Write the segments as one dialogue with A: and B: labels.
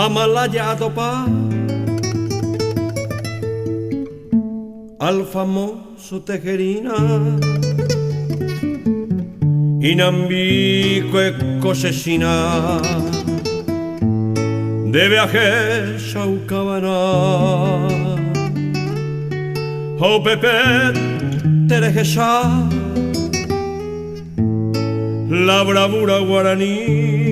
A: Amalaya topa al famoso Tejerina Inambico e cosesina de viaje Chaucabana o Pepe Terejesá la bravura guaraní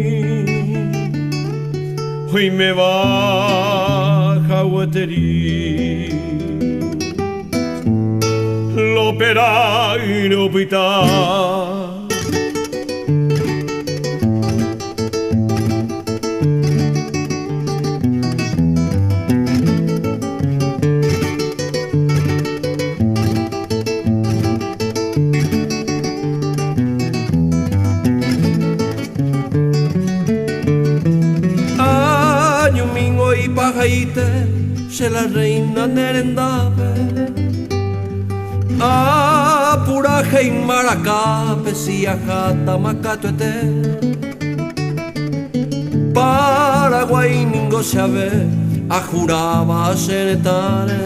A: hoy me baja Hueterí lo pera y lo pita se la reina Nerendabe Apuraje y Maracape si ajata Macatuete Paraguay ningo se ave ajuraba senetare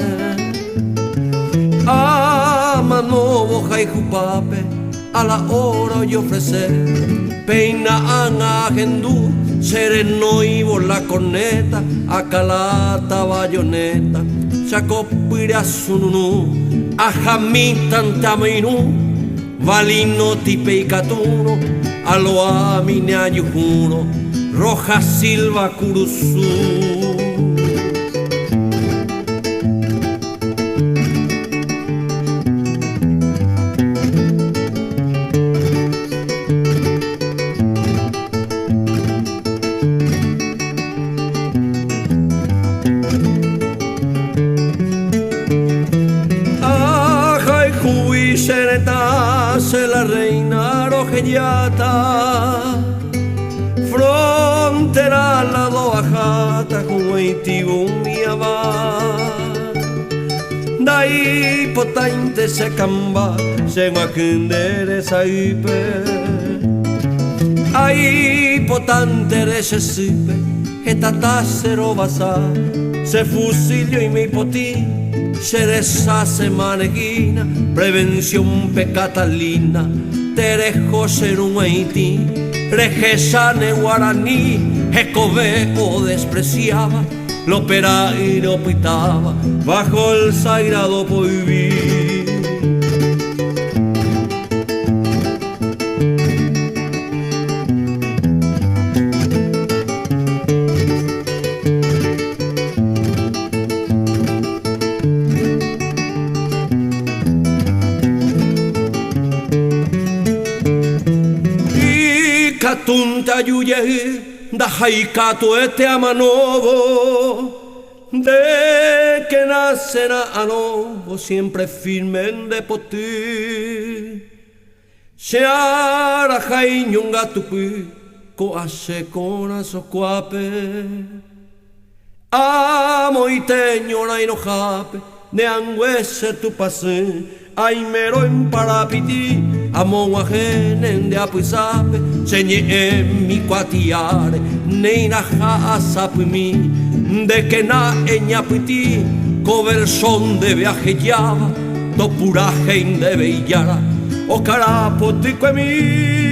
A: Manobo Jaijupape a la hora y ofrecer peina ana gendú sereno y la corneta, acalata bayoneta, chacopira sununu, ajamitan tamainu, valino tipe y catuno, aloa mine ayujuno, roja silva curuzú. Se la reina rojellata frontera la doajata jueitibu miaba dai potente se camba se makendere saipe ai potente rese sipe etatasero basa se fusilio y mi poti Cereza semaneguina, prevención pecatalina, terejo ser un haití, rejesane guaraní, jecove o despreciaba, lo pera y lo pitaba, bajo el sagrado prohibir. Tunta yuye da jaikato este amanobo de que nacerá anobo siempre firme en depoti se ara jaiñunga tupi ko ase kona sokuape amo iteño na inojape de angüese tu pase ay mero en parapiti amo ajenen de apuisape señe en mi cuatiare neina jasapimi de que na eñapiti coversón de viaje llava topuraje de beillara o carapotico en mí